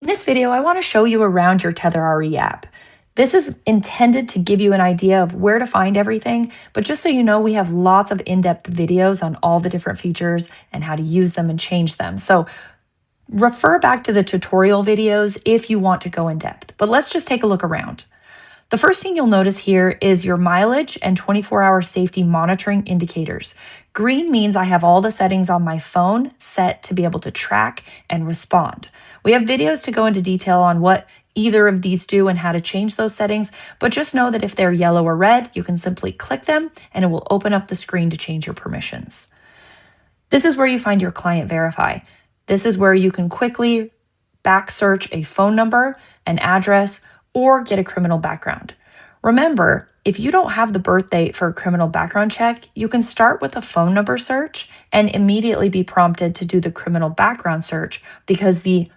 In this video, I want to show you around your Tether RE app. This is intended to give you an idea of where to find everything, but just so you know, we have lots of in-depth videos on all the different features and how to use them and change them. So refer back to the tutorial videos if you want to go in depth, but let's just take a look around. The first thing you'll notice here is your mileage and 24-hour safety monitoring indicators. Green means I have all the settings on my phone set to be able to track and respond. We have videos to go into detail on what either of these do and how to change those settings, but just know that if they're yellow or red, you can simply click them and it will open up the screen to change your permissions. This is where you find your client verify. This is where you can quickly back search a phone number, an address, or get a criminal background. Remember, if you don't have the birth date for a criminal background check, you can start with a phone number search and immediately be prompted to do the criminal background search because the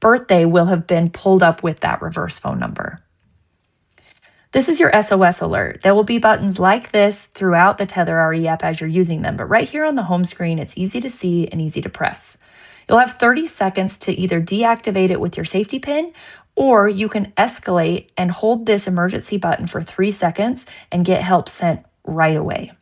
birthday will have been pulled up with that reverse phone number. This is your SOS alert. There will be buttons like this throughout the Tether RE app as you're using them, but right here on the home screen, it's easy to see and easy to press. You'll have 30 seconds to either deactivate it with your safety pin, or you can escalate and hold this emergency button for 3 seconds and get help sent right away.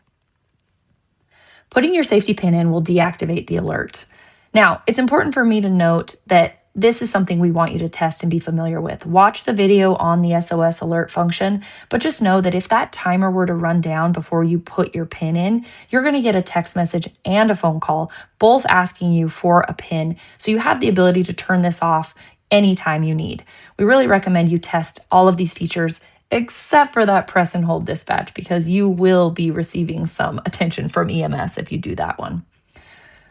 Putting your safety pin in will deactivate the alert. Now, it's important for me to note that this is something we want you to test and be familiar with. Watch the video on the SOS alert function, but just know that if that timer were to run down before you put your PIN in, you're going to get a text message and a phone call, both asking you for a PIN. So you have the ability to turn this off anytime you need. We really recommend you test all of these features except for that press and hold dispatch because you will be receiving some attention from EMS if you do that one.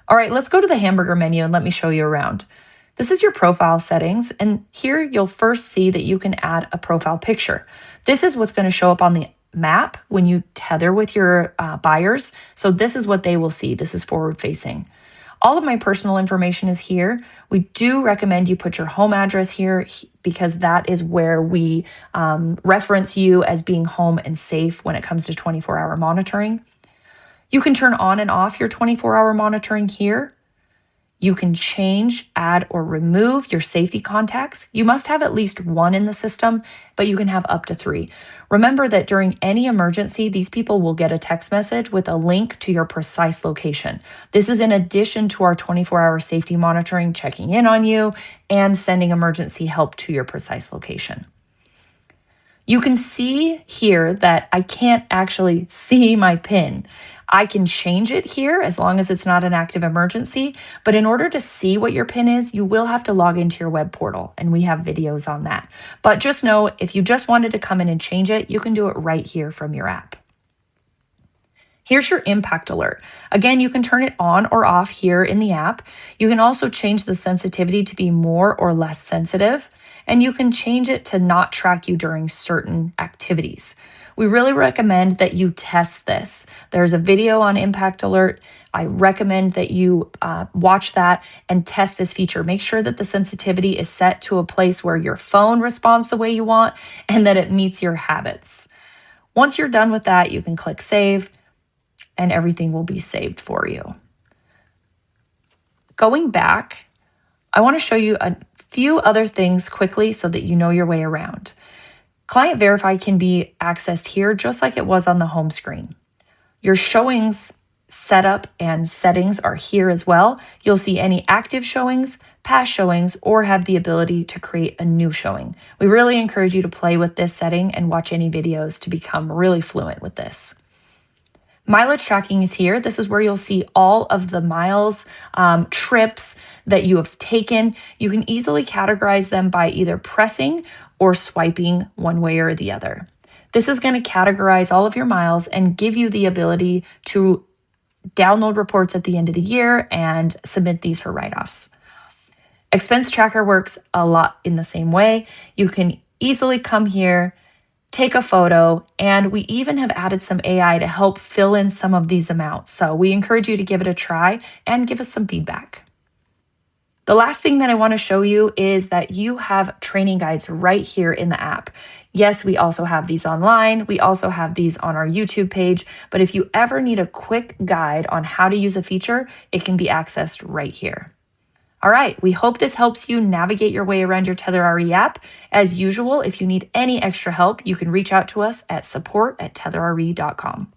All right, let's go to the hamburger menu and let me show you around. This is your profile settings, and here you'll first see that you can add a profile picture. This is what's going to show up on the map when you tether with your buyers. So this is what they will see. This is forward facing. All of my personal information is here. We do recommend you put your home address here because that is where we reference you as being home and safe when it comes to 24-hour monitoring. You can turn on and off your 24-hour monitoring here. You can change, add, or remove your safety contacts. You must have at least one in the system, but you can have up to 3. Remember that during any emergency, these people will get a text message with a link to your precise location. This is in addition to our 24-hour safety monitoring, checking in on you, and sending emergency help to your precise location. You can see here that I can't actually see my PIN. I can change it here as long as it's not an active emergency, but in order to see what your PIN is, you will have to log into your web portal, and we have videos on that. But just know, if you just wanted to come in and change it, you can do it right here from your app. Here's your impact alert. Again, you can turn it on or off here in the app. You can also change the sensitivity to be more or less sensitive, and you can change it to not track you during certain activities. We really recommend that you test this. There's a video on Impact Alert. I recommend that you watch that and test this feature. Make sure that the sensitivity is set to a place where your phone responds the way you want and that it meets your habits. Once you're done with that, you can click Save and everything will be saved for you. Going back, I want to show you a few other things quickly so that you know your way around. Client Verify can be accessed here just like it was on the home screen. Your showings setup and settings are here as well. You'll see any active showings, past showings, or have the ability to create a new showing. We really encourage you to play with this setting and watch any videos to become really fluent with this. Mileage tracking is here. This is where you'll see all of the miles, trips that you have taken. You can easily categorize them by either pressing or swiping one way or the other. This is going to categorize all of your miles and give you the ability to download reports at the end of the year and submit these for write-offs. Expense tracker works a lot in the same way. You can easily come here, take a photo, and we even have added some AI to help fill in some of these amounts. So we encourage you to give it a try and give us some feedback. The last thing that I want to show you is that you have training guides right here in the app. Yes, we also have these online. We also have these on our YouTube page. But if you ever need a quick guide on how to use a feature, it can be accessed right here. All right, we hope this helps you navigate your way around your Tether RE app. As usual, if you need any extra help, you can reach out to us at support@tetherre.com.